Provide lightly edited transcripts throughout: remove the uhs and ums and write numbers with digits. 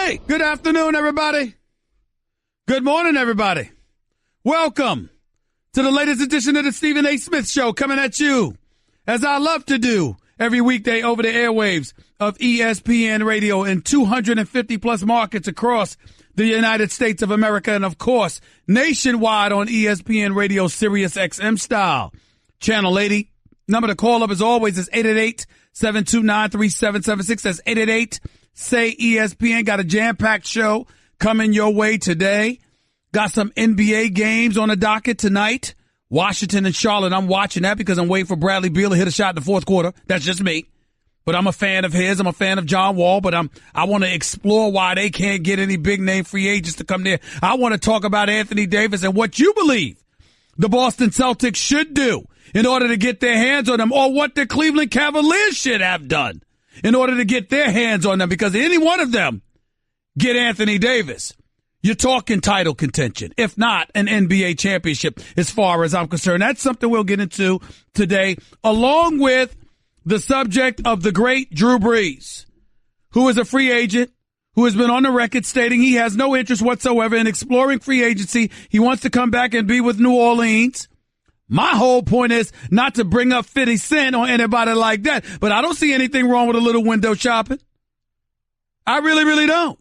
Hey, good afternoon, everybody. Good morning, everybody. Welcome to the latest edition of the Stephen A. Smith Show, coming at you, as I love to do, every weekday over the airwaves of ESPN Radio in 250-plus markets across the United States of America, and, of course, nationwide on ESPN Radio, Sirius XM style. Channel 80. Number to call up, as always, is 888-729-3776. That's 888-SAY-ESPN. Got a jam-packed show coming your way today. Got some NBA games on the docket tonight. Washington and Charlotte. I'm watching that because I'm waiting for Bradley Beal to hit a shot in the fourth quarter. That's just me. But I'm a fan of his. I'm a fan of John Wall. But I want to explore why they can't get any big-name free agents to come there. I want to talk about Anthony Davis and what you believe the Boston Celtics should do in order to get their hands on them, or what the Cleveland Cavaliers should have done in order to get their hands on them. Because any one of them get Anthony Davis, you're talking title contention, if not an NBA championship, as far as I'm concerned. That's something we'll get into today, along with the subject of the great Drew Brees, who is a free agent, who has been on the record stating he has no interest whatsoever in exploring free agency. He wants to come back and be with New Orleans. My whole point is not to bring up 50 Cent or anybody like that, but I don't see anything wrong with a little window shopping. I really, really don't.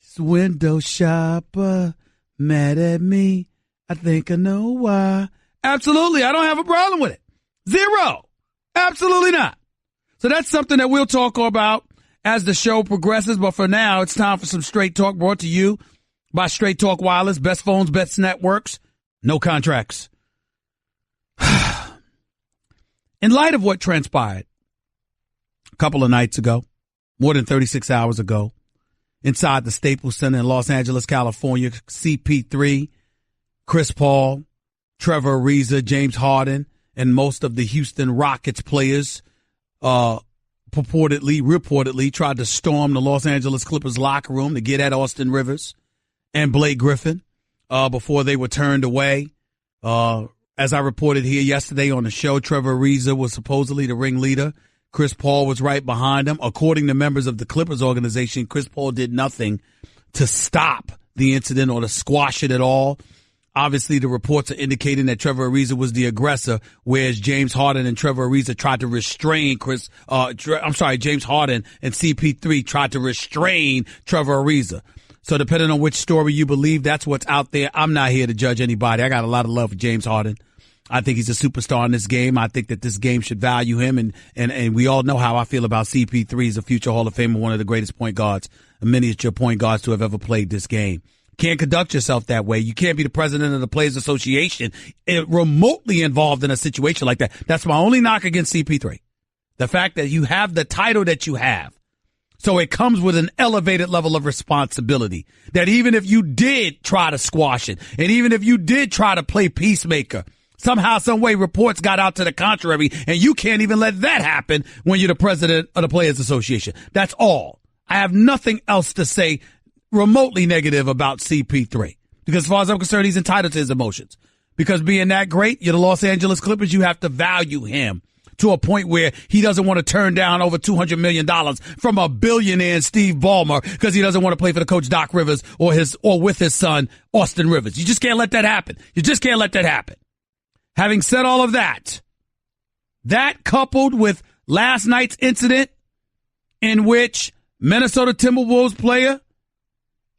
This window shopper mad at me. I think I know why. Absolutely. I don't have a problem with it. Zero. Absolutely not. So that's something that we'll talk about as the show progresses. But for now, it's time for some Straight Talk, brought to you by Straight Talk Wireless. Best phones, best networks, no contracts. In light of what transpired a couple of nights ago, more than 36 hours ago, inside the Staples Center in Los Angeles, California, CP3, Chris Paul, Trevor Ariza, James Harden, and most of the Houston Rockets players reportedly tried to storm the Los Angeles Clippers locker room to get at Austin Rivers and Blake Griffin before they were turned away. As I reported here yesterday on the show, Trevor Ariza was supposedly the ringleader. Chris Paul was right behind him. According to members of the Clippers organization, Chris Paul did nothing to stop the incident or to squash it at all. Obviously, the reports are indicating that Trevor Ariza was the aggressor, whereas James Harden and Trevor Ariza tried to restrain James Harden and CP3 tried to restrain Trevor Ariza. So depending on which story you believe, that's what's out there. I'm not here to judge anybody. I got a lot of love for James Harden. I think he's a superstar in this game. I think that this game should value him, and we all know how I feel about CP3. He's a future Hall of Famer, one of the greatest point guards, miniature point guards to have ever played this game. Can't conduct yourself that way. You can't be the president of the Players Association remotely involved in a situation like that. That's my only knock against CP3. The fact that you have the title that you have. So it comes with an elevated level of responsibility that even if you did try to squash it, and even if you did try to play peacemaker, somehow, some way, reports got out to the contrary, and you can't even let that happen when you're the president of the Players Association. That's all. I have nothing else to say remotely negative about CP3, because as far as I'm concerned, he's entitled to his emotions. Because being that great, you're the Los Angeles Clippers, you have to value him to a point where he doesn't want to turn down over $200 million from a billionaire Steve Ballmer because he doesn't want to play for the coach Doc Rivers or with his son Austin Rivers. You just can't let that happen. You just can't let that happen. Having said all of that, that coupled with last night's incident in which Minnesota Timberwolves player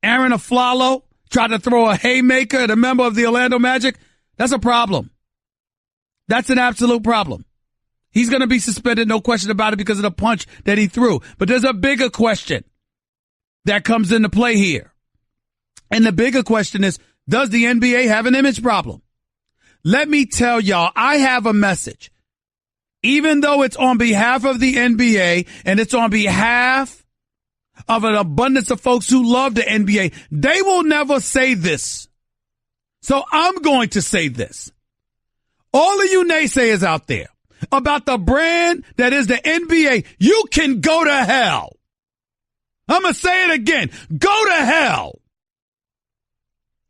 Aaron Aflalo tried to throw a haymaker at a member of the Orlando Magic, that's a problem. That's an absolute problem. He's going to be suspended, no question about it, because of the punch that he threw. But there's a bigger question that comes into play here. And the bigger question is, does the NBA have an image problem? Let me tell y'all, I have a message. Even though it's on behalf of the NBA and it's on behalf of an abundance of folks who love the NBA, they will never say this. So I'm going to say this. All of you naysayers out there about the brand that is the NBA, you can go to hell. I'm going to say it again. Go to hell.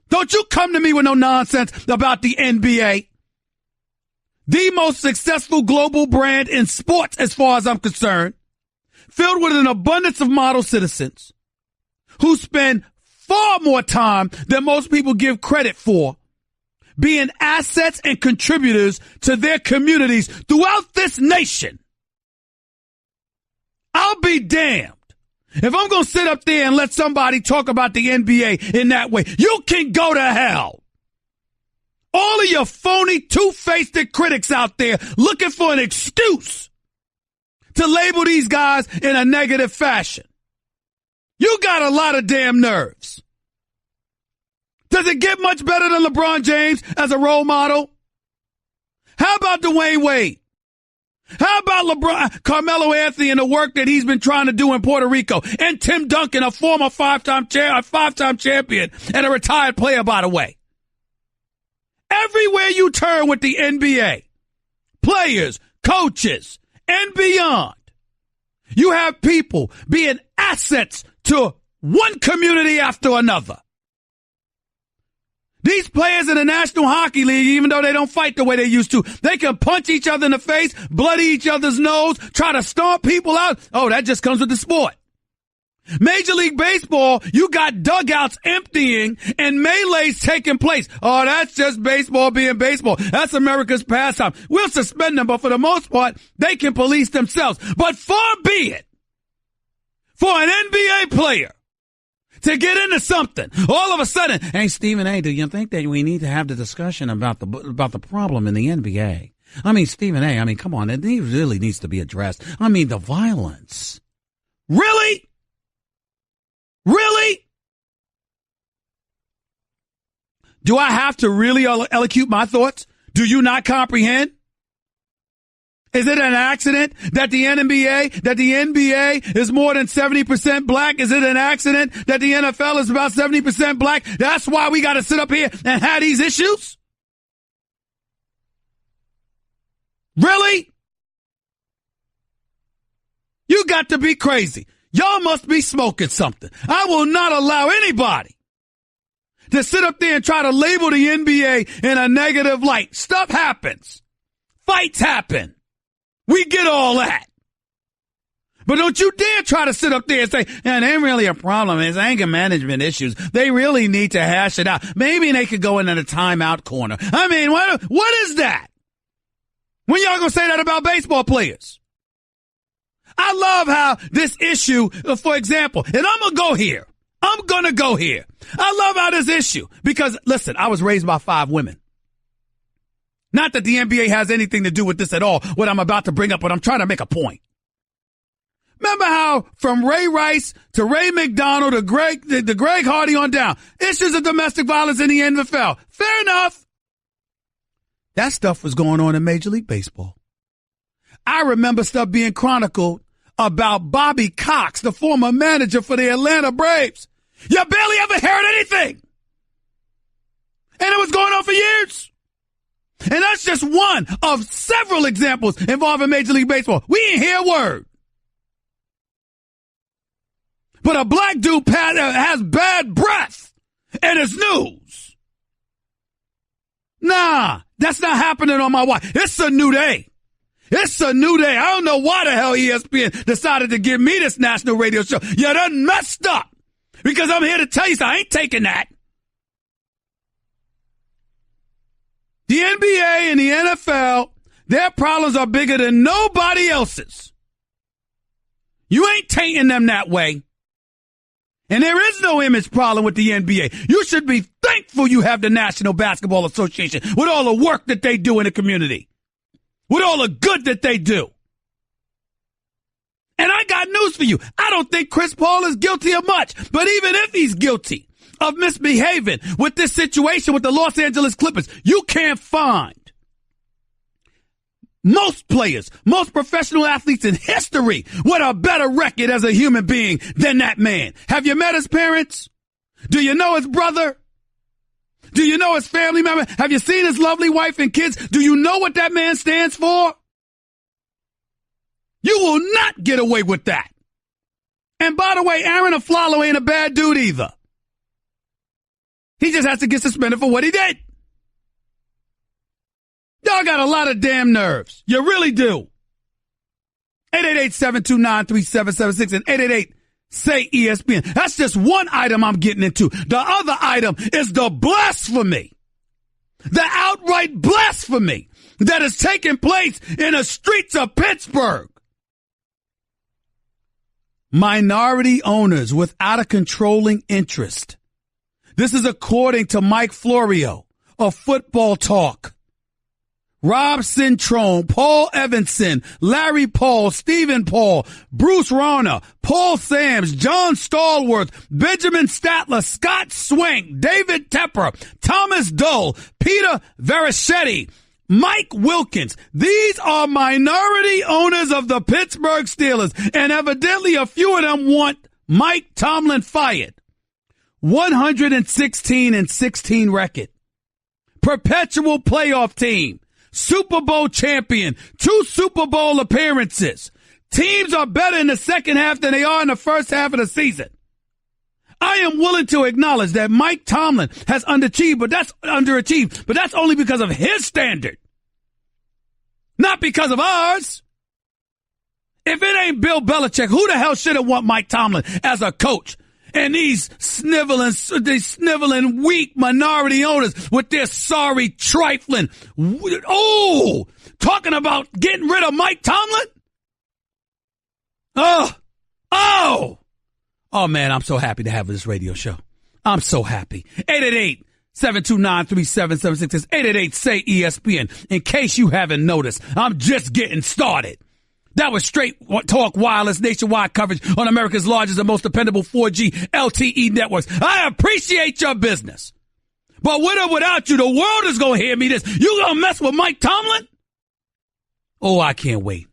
Don't you come to me with no nonsense about the NBA. The most successful global brand in sports, as far as I'm concerned, filled with an abundance of model citizens, who spend far more time than most people give credit for being assets and contributors to their communities throughout this nation. I'll be damned if I'm going to sit up there and let somebody talk about the NBA in that way. You can go to hell. All of your phony, two-faced critics out there looking for an excuse to label these guys in a negative fashion. You got a lot of damn nerves. Does it get much better than LeBron James as a role model? How about Dwayne Wade? How about Carmelo Anthony and the work that he's been trying to do in Puerto Rico? And Tim Duncan, a former five-time champion and a retired player, by the way. Everywhere you turn with the NBA, players, coaches, and beyond, you have people being assets to one community after another. These players in the National Hockey League, even though they don't fight the way they used to, they can punch each other in the face, bloody each other's nose, try to stomp people out. Oh, that just comes with the sport. Major League Baseball, you got dugouts emptying and melees taking place. Oh, that's just baseball being baseball. That's America's pastime. We'll suspend them, but for the most part, they can police themselves. But far be it for an NBA player to get into something all of a sudden. Hey, Stephen A., do you think that we need to have the discussion about the problem in the NBA? I mean, Stephen A., come on, it really needs to be addressed. I mean, the violence. Really? Really? Do I have to really elocute my thoughts? Do you not comprehend? Is it an accident that the NBA is more than 70% black? Is it an accident that the NFL is about 70% black? That's why we got to sit up here and have these issues? Really? You got to be crazy. Y'all must be smoking something. I will not allow anybody to sit up there and try to label the NBA in a negative light. Stuff happens. Fights happen. We get all that. But don't you dare try to sit up there and say, yeah, it ain't really a problem. It's anger management issues. They really need to hash it out. Maybe they could go into the timeout corner. I mean, what is that? When y'all gonna say that about baseball players? I love how this issue, for example, and I'm going to go here. I love how this issue, because, listen, I was raised by 5 women. Not that the NBA has anything to do with this at all, what I'm about to bring up, but I'm trying to make a point. Remember how from Ray Rice to Ray McDonald to the Greg Hardy on down, issues of domestic violence in the NFL. Fair enough. That stuff was going on in Major League Baseball. I remember stuff being chronicled about Bobby Cox, the former manager for the Atlanta Braves. You barely ever heard anything. And it was going on for years. And that's just one of several examples involving Major League Baseball. We ain't hear a word. But a black dude has bad breath and it's news. Nah, that's not happening on my watch. It's a new day. It's a new day. I don't know why the hell ESPN decided to give me this national radio show. You done messed up. Because I'm here to tell you something. I ain't taking that. The NBA and the NFL, their problems are bigger than nobody else's. You ain't tainting them that way. And there is no image problem with the NBA. You should be thankful you have the National Basketball Association with all the work that they do in the community. With all the good that they do. And I got news for you. I don't think Chris Paul is guilty of much. But even if he's guilty of misbehaving with this situation with the Los Angeles Clippers, you can't find most players, most professional athletes in history with a better record as a human being than that man. Have you met his parents? Do you know his brother? Do you know his family member? Have you seen his lovely wife and kids? Do you know what that man stands for? You will not get away with that. And by the way, Aaron Aflalo ain't a bad dude either. He just has to get suspended for what he did. Y'all got a lot of damn nerves. You really do. 888-729-3776 and say ESPN. That's just one item I'm getting into. The other item is the blasphemy. The outright blasphemy that is taking place in the streets of Pittsburgh. Minority owners without a controlling interest. This is according to Mike Florio of Football Talk. Rob Centrone, Paul Evanson, Larry Paul, Stephen Paul, Bruce Rana, Paul Sams, John Stallworth, Benjamin Statler, Scott Swank, David Tepper, Thomas Dole, Peter Verichetti, Mike Wilkins. These are minority owners of the Pittsburgh Steelers, and evidently a few of them want Mike Tomlin fired. 116-16 record. Perpetual playoff team. Super Bowl champion, 2 Super Bowl appearances. Teams are better in the second half than they are in the first half of the season. I am willing to acknowledge that Mike Tomlin has underachieved, but that's only because of his standard. Not because of ours. If it ain't Bill Belichick, who the hell should have want Mike Tomlin as a coach? And these sniveling, weak minority owners with their sorry, trifling, talking about getting rid of Mike Tomlin? Oh, man, I'm so happy to have this radio show. I'm so happy. 888-729-3776. 888-SAY-ESPN. In case you haven't noticed, I'm just getting started. That was Straight Talk Wireless nationwide coverage on America's largest and most dependable 4G LTE networks. I appreciate your business. But with or without you, the world is going to hear me this. You going to mess with Mike Tomlin? Oh, I can't wait.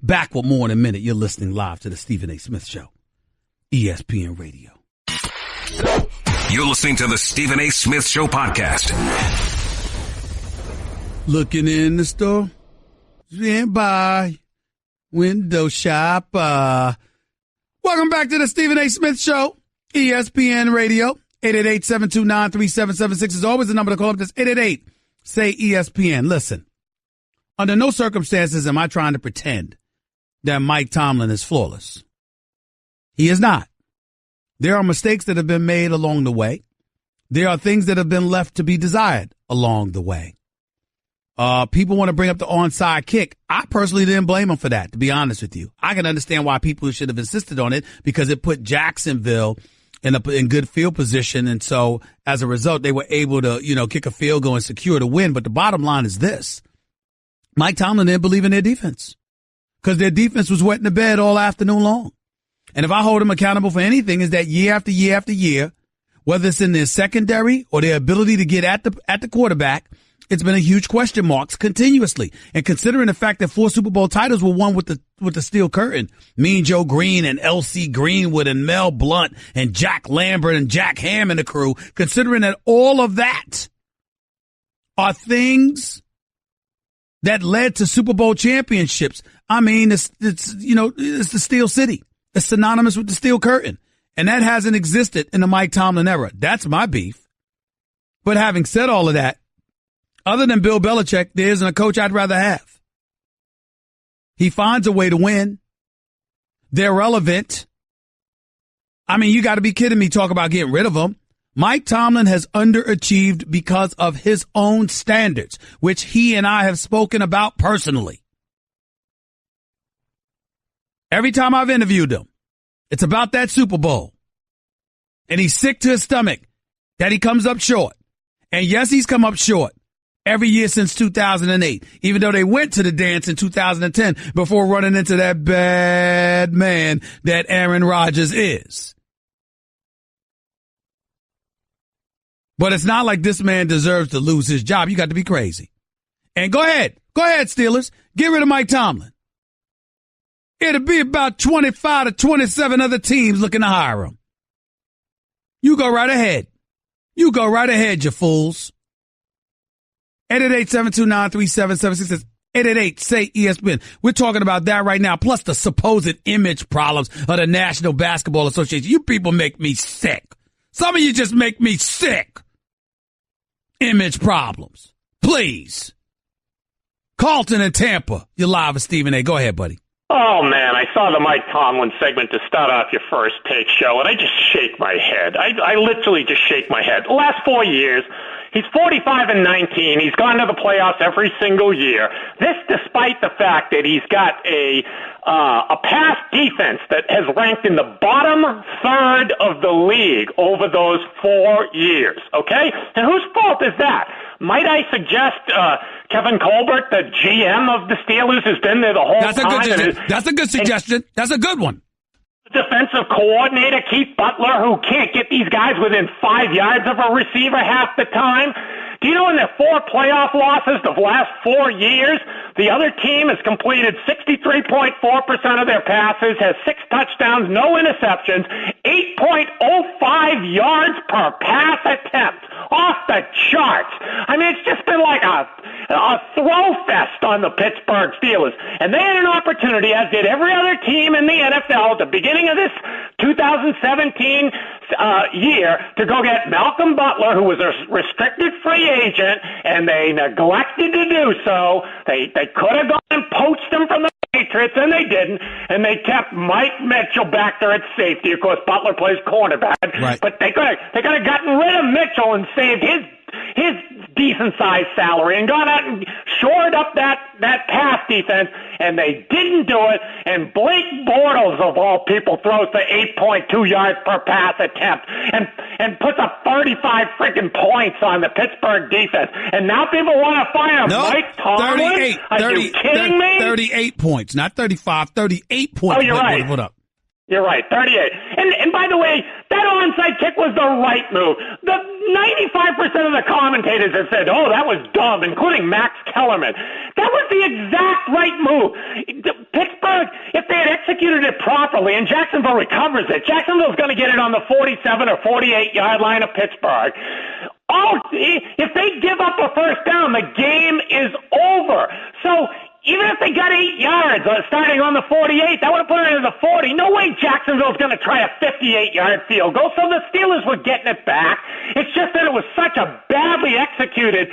Back with more in a minute. You're listening live to the Stephen A. Smith Show. ESPN Radio. You're listening to the Stephen A. Smith Show podcast. Looking in the store. Stand by. Window shopper. Welcome back to the Stephen A. Smith Show, ESPN Radio. 888-729-3776 is always the number to call up. That's 888-SAY-ESPN. Listen, under no circumstances am I trying to pretend that Mike Tomlin is flawless. He is not. There are mistakes that have been made along the way. There are things that have been left to be desired along the way. People want to bring up the onside kick. I personally didn't blame them for that, to be honest with you. I can understand why people should have insisted on it because it put Jacksonville in good field position. And so as a result, they were able to, kick a field goal and secure the win. But the bottom line is this. Mike Tomlin didn't believe in their defense because their defense was wetting the bed all afternoon long. And if I hold them accountable for anything, is that year after year after year, whether it's in their secondary or their ability to get at the quarterback, it's been a huge question marks continuously. And considering the fact that 4 Super Bowl titles were won with the Steel Curtain, Mean Joe Green and L.C. Greenwood and Mel Blount and Jack Lambert and Jack Ham and the crew, considering that all of that are things that led to Super Bowl championships. I mean, it's the Steel City. It's synonymous with the Steel Curtain. And that hasn't existed in the Mike Tomlin era. That's my beef. But having said all of that, other than Bill Belichick, there isn't a coach I'd rather have. He finds a way to win. They're relevant. I mean, you got to be kidding me. Talk about getting rid of them. Mike Tomlin has underachieved because of his own standards, which he and I have spoken about personally. Every time I've interviewed him, it's about that Super Bowl. And he's sick to his stomach that he comes up short. And yes, he's come up short every year since 2008, even though they went to the dance in 2010 before running into that bad man that Aaron Rodgers is. But it's not like this man deserves to lose his job. You got to be crazy. And go ahead, Steelers. Get rid of Mike Tomlin. It'll be about 25 to 27 other teams looking to hire him. You go right ahead. You go right ahead, you fools. 888-729-3776. 888-SAY-ESPN. We're talking about that right now, plus the supposed image problems of the National Basketball Association. You people make me sick. Some of you just make me sick. Image problems. Please. Carlton and Tampa. You're live with Stephen A. Go ahead, buddy. Oh, man, I saw the Mike Tomlin segment to start off your first take show, and I just shake my head. I literally just shake my head. The last 4 years, he's 45-19. He's gone to the playoffs every single year. This despite the fact that he's got a pass defense that has ranked in the bottom third of the league over those 4 years, okay? And whose fault is that? Might I suggest Kevin Colbert, the GM of the Steelers, has been there the whole time? That's a good suggestion. That's a good one. Defensive coordinator Keith Butler, who can't get these guys within 5 yards of a receiver half the time. Do you know in their 4 playoff losses the last 4 years, the other team has completed 63.4% of their passes, has 6 touchdowns, no interceptions, 8.05 yards per pass attempt. Off the charts. I mean, it's just been like a throw fest on the Pittsburgh Steelers. And they had an opportunity, as did every other team in the NFL at the beginning of this 2017 year, to go get Malcolm Butler, who was a restricted free agent, and they neglected to do so. They could have gone and poached him from the Patriots, and they didn't, and they kept Mike Mitchell back there at safety. Of course, Butler plays cornerback, right. But they could have gotten rid of Mitchell and saved his decent-sized salary and gone out and shored up that pass defense, and they didn't do it, and Blake Bortles, of all people, throws for 8.2 yards per pass attempt and puts up 35 freaking points on the Pittsburgh defense. And now people want to fire Mike Tomlin? Are you kidding me? 38 points, not 35, 38 points. Oh, you're right. Put up. You're right, 38. And by the way, that onside kick was the right move. The 95% of the commentators have said, oh, that was dumb, including Max Kellerman. That was the exact right move. Pittsburgh, if they had executed it properly, and Jacksonville recovers it, Jacksonville's going to get it on the 47 or 48-yard line of Pittsburgh. Oh, if they give up a first down, the game is over. So even if they got 8 yards starting on the 48, that would have put it in the 40. No way Jacksonville's going to try a 58-yard field goal. So the Steelers were getting it back. It's just that it was such a badly executed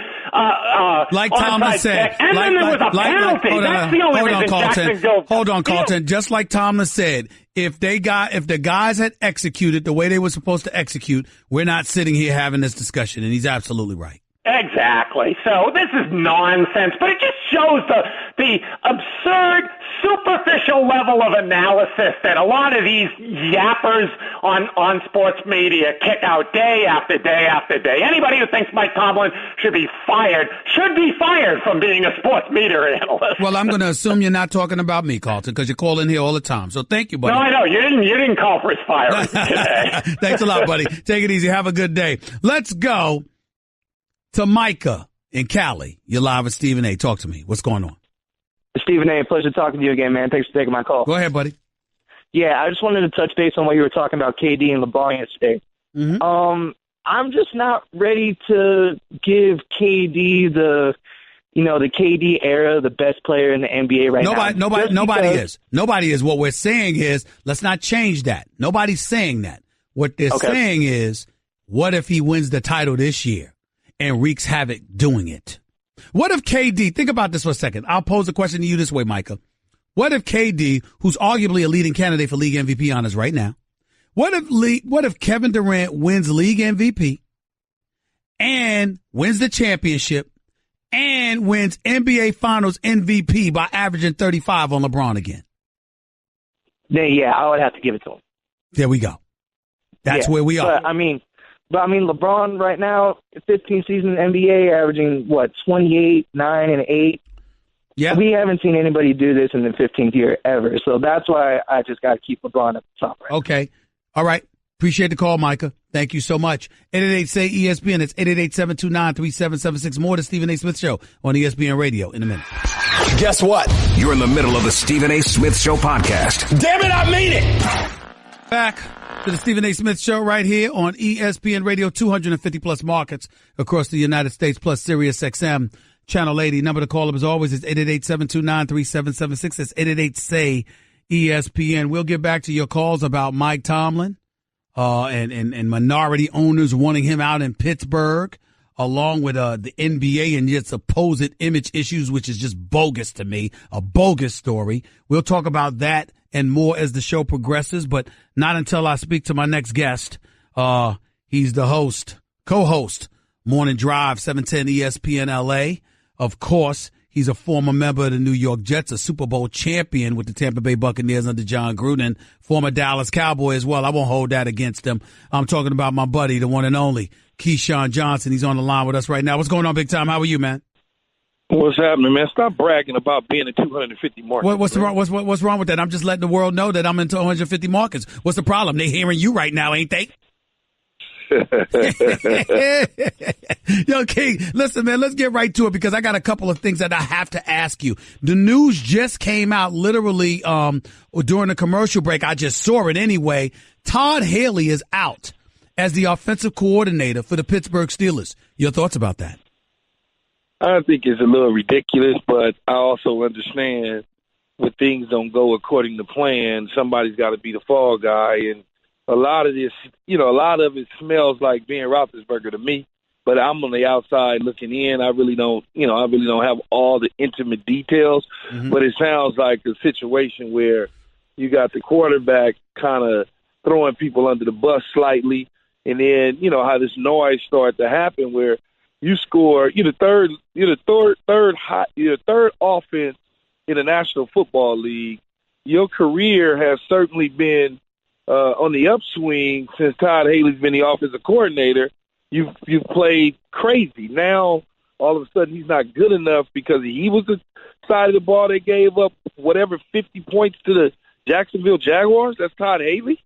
like Tomlin said. And then there was a penalty. That's the only reason Jacksonville. Hold on, Carlton. Just like Tomlin said, if the guys had executed the way they were supposed to execute, we're not sitting here having this discussion. And he's absolutely right. Exactly. So this is nonsense, but it just shows the absurd, superficial level of analysis that a lot of these yappers on sports media kick out day after day after day. Anybody who thinks Mike Tomlin should be fired from being a sports media analyst. Well, I'm going to assume you're not talking about me, Carlton, because you call in here all the time. So thank you, buddy. No, I know. You didn't call for his firing today. Thanks a lot, buddy. Take it easy. Have a good day. Let's go to Micah in Cali. You're live with Stephen A. Talk to me. What's going on? Stephen A., pleasure talking to you again, man. Thanks for taking my call. Go ahead, buddy. Yeah, I just wanted to touch base on what you were talking about, KD and LeBron yesterday. Mm-hmm. I'm just not ready to give KD the KD era, the best player in the NBA right now. Nobody is. What we're saying is, let's not change that. Nobody's saying that. What they're saying is, what if he wins the title this year and wreaks havoc doing it? What if KD, think about this for a second. I'll pose the question to you this way, Micah. What if KD, who's arguably a leading candidate for league MVP honors right now, what if Kevin Durant wins league MVP and wins the championship and wins NBA Finals MVP by averaging 35 on LeBron again? Then, yeah, I would have to give it to him. There we go. That's where we are. But I mean, LeBron right now, 15 seasons in NBA, averaging, 28, 9, and 8. Yeah. We haven't seen anybody do this in the 15th year ever. So that's why I just got to keep LeBron at the top right Okay. Now. All right. Appreciate the call, Micah. Thank you so much. 888-SAY-ESPN. It's 888-729-3776. More to Stephen A. Smith Show on ESPN Radio in a minute. Guess what? You're in the middle of the Stephen A. Smith Show podcast. Damn it, I mean it! Back to the Stephen A. Smith Show right here on ESPN Radio, 250 plus markets across the United States, plus Sirius XM, Channel 80. Number to call up as always is 888-729-3776. That's 888-SAY-ESPN. We'll get back to your calls about Mike Tomlin, and minority owners wanting him out in Pittsburgh. along with the NBA and its supposed image issues, which is just bogus to me, a bogus story. We'll talk about that and more as the show progresses, but not until I speak to my next guest. He's the co-host, Morning Drive, 710 ESPN LA. Of course, he's a former member of the New York Jets, a Super Bowl champion with the Tampa Bay Buccaneers under John Gruden, former Dallas Cowboy as well. I won't hold that against him. I'm talking about my buddy, the one and only Keyshawn Johnson. He's on the line with us right now. What's going on, big time? How are you, man? What's happening, man? Stop bragging about being in 250 markets. What's wrong with that? I'm just letting the world know that I'm in 250 markets. What's the problem? They hearing you right now, ain't they? Yo, King, listen, man, let's get right to it because I got a couple of things that I have to ask you. The news just came out literally during the commercial break. I just saw it anyway. Todd Haley is out as the offensive coordinator for the Pittsburgh Steelers. Your thoughts about that? I think it's a little ridiculous, but I also understand when things don't go according to plan, somebody's got to be the fall guy. And a lot of this, a lot of it smells like Ben Roethlisberger to me. But I'm on the outside looking in. I really don't have all the intimate details. Mm-hmm. But it sounds like a situation where you got the quarterback kind of throwing people under the bus slightly, and then how this noise started to happen where you score, you're the third offense in the National Football League. Your career has certainly been on the upswing since Todd Haley's been the offensive coordinator. You've played crazy. Now all of a sudden he's not good enough because he was the side of the ball that gave up 50 points to the Jacksonville Jaguars. That's Todd Haley.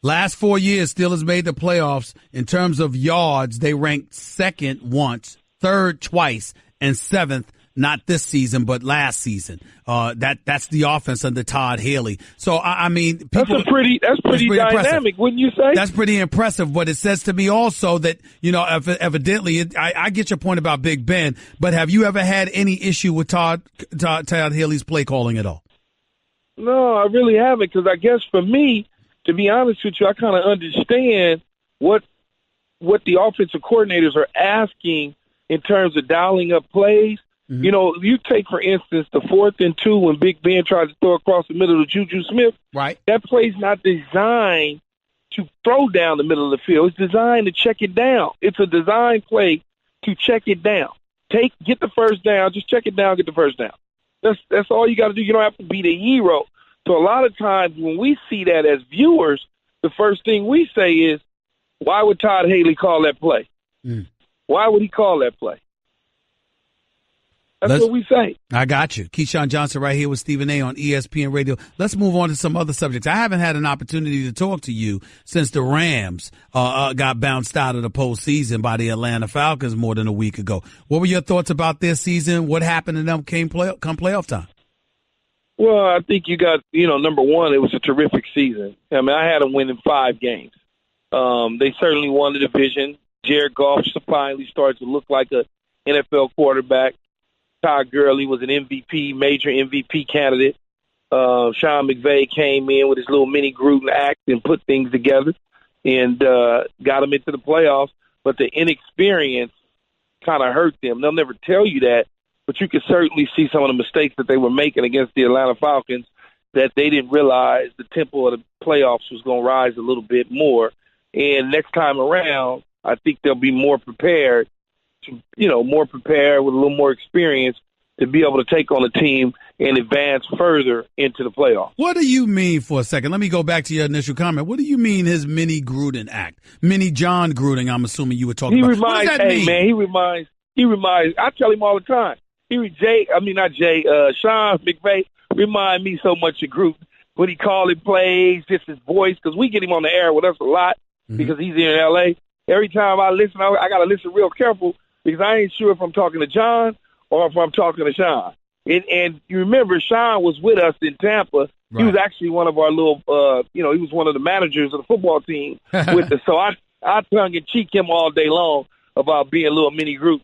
Last 4 years, Steelers made the playoffs. In terms of yards, they ranked second once, third twice, and seventh, not this season, but last season. That's the offense under Todd Haley. So, I mean, people, that's pretty dynamic, impressive. Wouldn't you say? That's pretty impressive. But it says to me also that, evidently, I get your point about Big Ben, but have you ever had any issue with Todd Haley's play calling at all? No, I really haven't, because I guess for me, to be honest with you, I kind of understand what the offensive coordinators are asking in terms of dialing up plays. Mm-hmm. You take, for instance, the 4th and 2 when Big Ben tried to throw across the middle to Juju Smith. Right. That play's not designed to throw down the middle of the field. It's designed to check it down. It's a design play to check it down. Get the first down. Just check it down, get the first down. That's all you got to do. You don't have to be the hero. So a lot of times when we see that as viewers, the first thing we say is, why would Todd Haley call that play? Mm. Why would he call that play? That's what we say. I got you. Keyshawn Johnson right here with Stephen A. on ESPN Radio. Let's move on to some other subjects. I haven't had an opportunity to talk to you since the Rams got bounced out of the postseason by the Atlanta Falcons more than a week ago. What were your thoughts about this season? What happened to them come playoff time? Well, I think you got, number one, it was a terrific season. I mean, I had them winning 5 games. They certainly won the division. Jared Goff finally started to look like an NFL quarterback. Todd Gurley was an major MVP candidate. Sean McVay came in with his little mini Gruden act and put things together and got them into the playoffs. But the inexperience kind of hurt them. They'll never tell you that, but you can certainly see some of the mistakes that they were making against the Atlanta Falcons that they didn't realize the tempo of the playoffs was going to rise a little bit more. And next time around, I think they'll be more prepared with a little more experience to be able to take on a team and advance further into the playoffs. What do you mean, for a second? Let me go back to your initial comment. What do you mean his mini Gruden act? Mini John Gruden, I'm assuming you were talking about. What does that mean? Man, he reminds, I tell him all the time. Sean McVay remind me so much of Gruden. When he calling plays, just his voice, because we get him on the air with us a lot because he's here in L.A. Every time I listen, I got to listen real careful because I ain't sure if I'm talking to John or if I'm talking to Sean. And you remember, Sean was with us in Tampa. Right. He was actually one of our little, he was one of the managers of the football team with us. So I tongue and cheek him all day long about being a little mini group.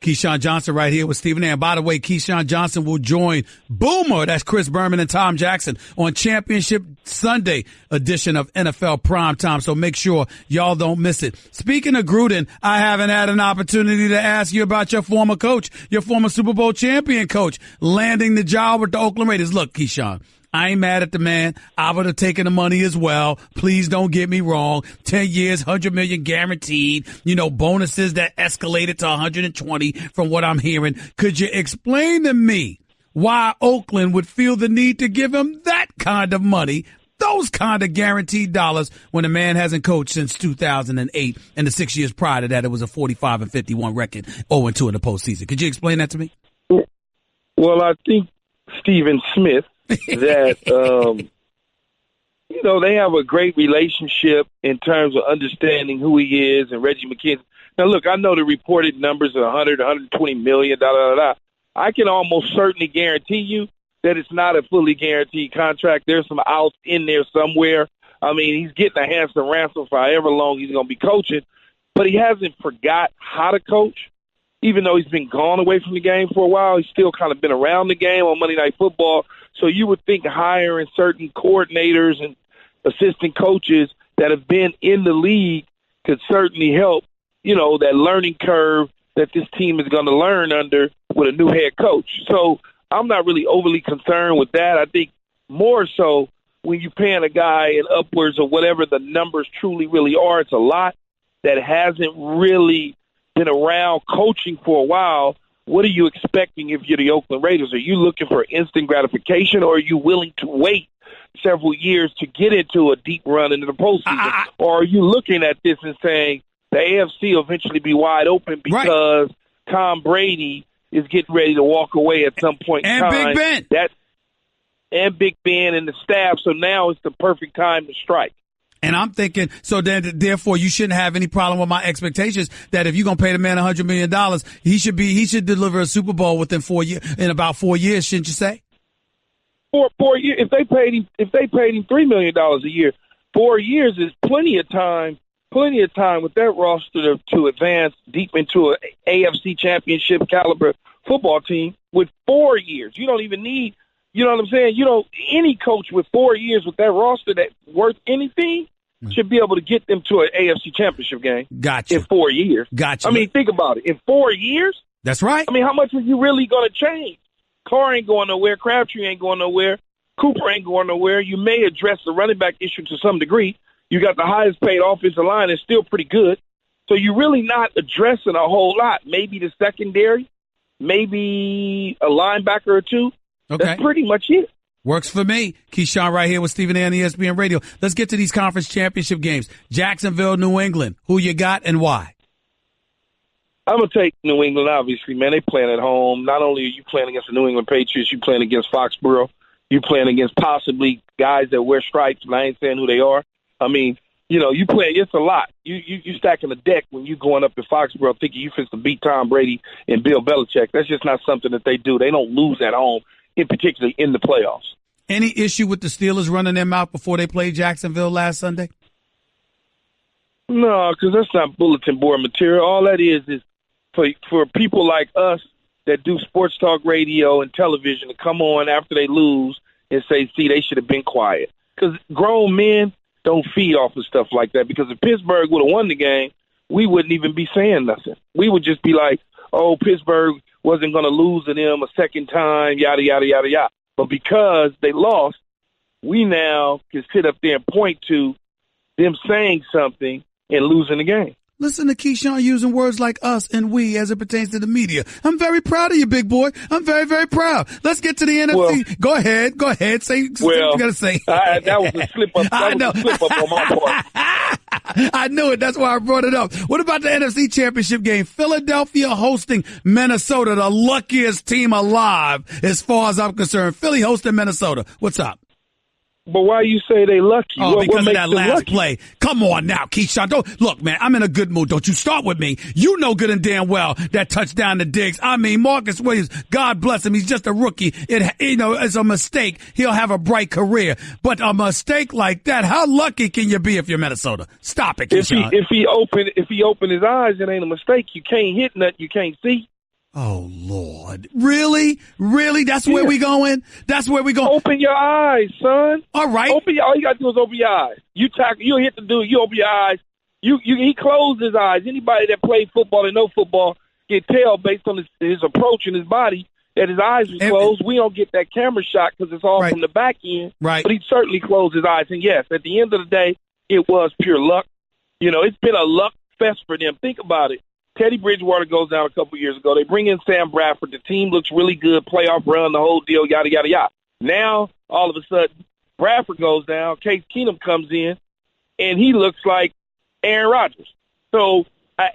Keyshawn Johnson right here with Stephen A. And by the way, Keyshawn Johnson will join Boomer, that's Chris Berman and Tom Jackson, on Championship Sunday edition of NFL Primetime. So make sure y'all don't miss it. Speaking of Gruden, I haven't had an opportunity to ask you about your former coach, your former Super Bowl champion coach, landing the job with the Oakland Raiders. Look, Keyshawn, I ain't mad at the man. I would have taken the money as well. Please don't get me wrong. 10 years, $100 million guaranteed, bonuses that escalated to 120 from what I'm hearing. Could you explain to me why Oakland would feel the need to give him that kind of money, those kind of guaranteed dollars, when a man hasn't coached since 2008, and the 6 years prior to that, it was a 45-51 record, 0-2 in the postseason. Could you explain that to me? Well, I think Stephen Smith, that, they have a great relationship in terms of understanding who he is, and Reggie McKenzie. Now, look, I know the reported numbers are 120 million, I can almost certainly guarantee you that it's not a fully guaranteed contract. There's some outs in there somewhere. I mean, he's getting a handsome ransom for however long he's going to be coaching, but he hasn't forgot how to coach. Even though he's been gone away from the game for a while, he's still kind of been around the game on Monday Night Football. So you would think hiring certain coordinators and assistant coaches that have been in the league could certainly help, that learning curve that this team is going to learn under with a new head coach. So I'm not really overly concerned with that. I think more so when you're paying a guy in upwards of whatever the numbers truly really are, it's a lot, that hasn't really been around coaching for a while. What are you expecting if you're the Oakland Raiders? Are you looking for instant gratification, or are you willing to wait several years to get into a deep run into the postseason? Or are you looking at this and saying the AFC will eventually be wide open because Tom Brady is getting ready to walk away at some point in time? And Big Ben. And Big Ben and the staff. So now it's the perfect time to strike. And I'm thinking, so then, therefore, you shouldn't have any problem with my expectations that if you're going to pay the man $100 million, he should deliver a Super Bowl within in about 4 years, shouldn't you say? 4 years. If they paid him $3 million a year, 4 years is plenty of time with that roster to advance deep into an AFC championship caliber football team with 4 years. You don't even need, you know what I'm saying? Any coach with 4 years with that roster that's worth anything should be able to get them to an AFC championship game. Gotcha. In 4 years. Gotcha. I mean, think about it. In 4 years? That's right. I mean, how much are you really going to change? Carr ain't going nowhere. Crabtree ain't going nowhere. Cooper ain't going nowhere. You may address the running back issue to some degree. You got the highest paid offensive line. It's still pretty good. So you're really not addressing a whole lot. Maybe the secondary, maybe a linebacker or two. Okay. That's pretty much it. Works for me. Keyshawn right here with Stephen A. on ESPN Radio. Let's get to these conference championship games. Jacksonville, New England. Who you got and why? I'm going to take New England, obviously, man. They playing at home. Not only are you playing against the New England Patriots, you're playing against Foxborough. You're playing against possibly guys that wear stripes, and I ain't saying who they are. I mean, you play, it's a lot. You stacking the deck when you going up to Foxborough thinking you fit to beat Tom Brady and Bill Belichick. That's just not something that they do. They don't lose at home, in particular in the playoffs. Any issue with the Steelers running them out before they played Jacksonville last Sunday? No, because that's not bulletin board material. All that is for people like us that do sports talk radio and television to come on after they lose and say, see, they should have been quiet. Because grown men don't feed off of stuff like that. Because if Pittsburgh would have won the game, we wouldn't even be saying nothing. We would just be like, oh, Pittsburgh wasn't going to lose to them a second time, yada, yada, yada, yada. But because they lost, we now can sit up there and point to them saying something and losing the game. Listen to Keyshawn using words like us and we as it pertains to the media. I'm very proud of you, big boy. I'm very, very proud. Let's get to the NFC. Well, go ahead. Say what you got to say. That was a slip up. I know. Was a slip up on my part. I knew it. That's why I brought it up. What about the NFC Championship game? Philadelphia hosting Minnesota, the luckiest team alive as far as I'm concerned. Philly hosting Minnesota. What's up? But why you say they lucky? Oh, because what of that last play. Come on now, Keyshawn. Look, man, I'm in a good mood. Don't you start with me. You know good and damn well that touchdown to Diggs. I mean, Marcus Williams, God bless him. He's just a rookie. It's a mistake. He'll have a bright career. But a mistake like that, how lucky can you be if you're Minnesota? Stop it, Keyshawn. If he open his eyes, it ain't a mistake. You can't hit nothing you can't see. Oh, Lord. Really? Really? That's where we going? That's where we going? Open your eyes, son. All right. All you got to do is open your eyes. You hit the dude. You open your eyes. He closed his eyes. Anybody that played football and know football can tell based on his approach and his body that his eyes were closed. We don't get that camera shot because it's all from the back end. Right. But he certainly closed his eyes. And, yes, at the end of the day, it was pure luck. You know, it's been a luck fest for them. Think about it. Teddy Bridgewater goes down a couple years ago. They bring in Sam Bradford. The team looks really good, playoff run, the whole deal, yada, yada, yada. Now, all of a sudden, Bradford goes down. Case Keenum comes in, and he looks like Aaron Rodgers. So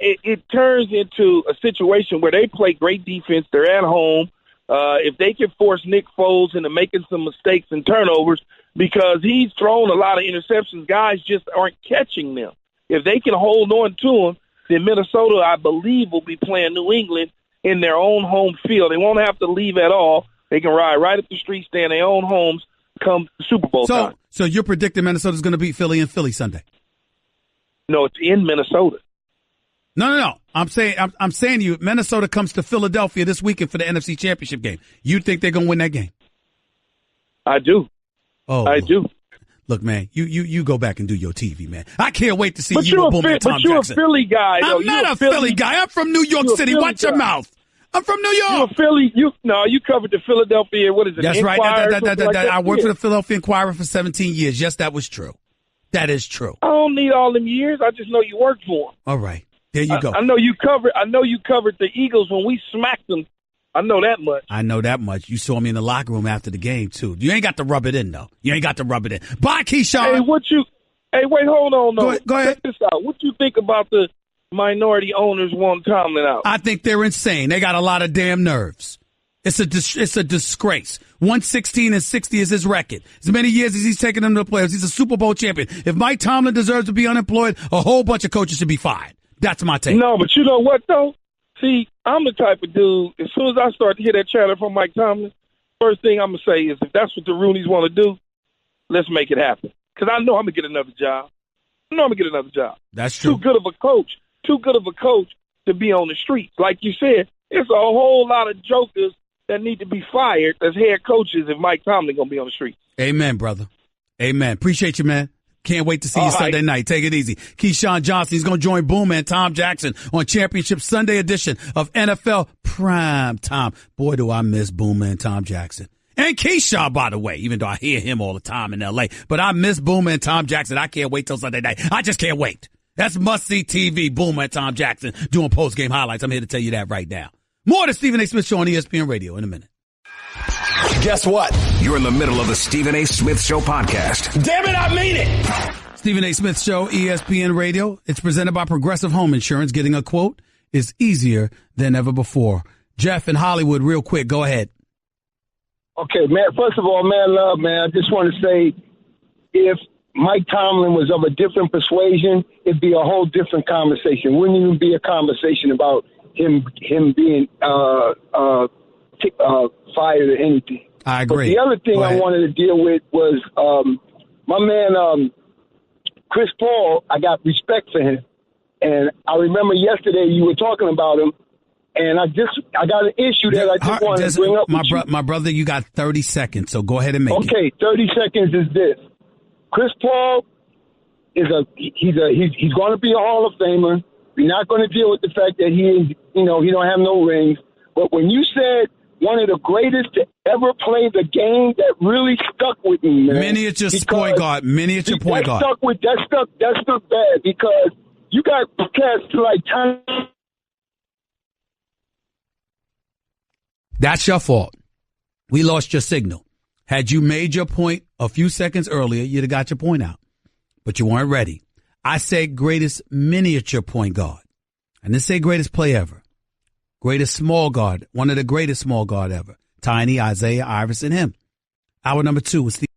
it turns into a situation where they play great defense. They're at home. If they can force Nick Foles into making some mistakes and turnovers, because he's thrown a lot of interceptions, guys just aren't catching them. If they can hold on to him, then Minnesota, I believe, will be playing New England in their own home field. They won't have to leave at all. They can ride right up the street, stay in their own homes, come Super Bowl time. So you're predicting Minnesota's going to beat Philly in Philly Sunday? No, it's in Minnesota. No. I'm saying to you, Minnesota comes to Philadelphia this weekend for the NFC Championship game. You think they're going to win that game? I do. Oh, I do. Look, man, you go back and do your TV, man. I can't wait to see you and Tom Jackson. But you're a Philly guy. I'm not a Philly guy. I'm from New York City. Watch your mouth. I'm from New York. You're a Philly. You covered the Philadelphia. What is it? That's right. I worked for the the Philadelphia Inquirer for 17 years. Yes, that was true. That is true. I don't need all them years. I just know you worked for them. All right. There you go. I know you covered the Eagles when we smacked them. I know that much. I know that much. You saw me in the locker room after the game, too. You ain't got to rub it in, though. You ain't got to rub it in. Bye, Keyshawn. Wait, hold on, though. Go ahead. Check this out. What you think about the minority owners wanting Tomlin out? I think they're insane. They got a lot of damn nerves. It's a disgrace. 116-60 is his record. As many years as he's taken them to the playoffs, he's a Super Bowl champion. If Mike Tomlin deserves to be unemployed, a whole bunch of coaches should be fired. That's my take. No, but you know what, though? See, I'm the type of dude, as soon as I start to hear that chatter from Mike Tomlin, first thing I'm going to say is, if that's what the Roonies want to do, let's make it happen. Because I know I'm going to get another job. That's true. Too good of a coach to be on the streets. Like you said, it's a whole lot of jokers that need to be fired as head coaches if Mike Tomlin going to be on the streets. Amen, brother. Amen. Appreciate you, man. Can't wait to see you Sunday night. Take it easy. Keyshawn Johnson, he's going to join Boomer and Tom Jackson on Championship Sunday edition of NFL Prime Time. Boy, do I miss Boomer and Tom Jackson. And Keyshawn, by the way, even though I hear him all the time in L.A. But I miss Boomer and Tom Jackson. I can't wait till Sunday night. I just can't wait. That's must-see TV, Boomer and Tom Jackson doing post-game highlights. I'm here to tell you that right now. More of the Stephen A. Smith Show on ESPN Radio in a minute. Guess what? You're in the middle of the Stephen A. Smith Show podcast. Damn it, I mean it! Stephen A. Smith Show, ESPN Radio. It's presented by Progressive Home Insurance. Getting a quote is easier than ever before. Jeff in Hollywood, real quick, go ahead. Okay, man, first of all, man, love, man, I just want to say, if Mike Tomlin was of a different persuasion, it'd be a whole different conversation. It wouldn't even be a conversation about him being fired or anything. I agree. But the other thing I wanted to deal with was my man Chris Paul. I got respect for him, and I remember yesterday you were talking about him, and I got an issue that I just wanted to bring up. My brother, you got 30 seconds, so go ahead and make it. Okay, 30 seconds is this. Chris Paul he's going to be a Hall of Famer. We're not going to deal with the fact that he don't have no rings. But when you said one of the greatest to ever play the game, that really stuck with me, man. Miniature point guard. That stuck bad because you got cats like time. That's your fault. We lost your signal. Had you made your point a few seconds earlier, you'd have got your point out. But you weren't ready. I said greatest miniature point guard. I didn't say greatest play ever. Greatest small guard. One of the greatest small guard ever. Tiny, Isaiah, Iverson, him. Hour number 2 was Steve.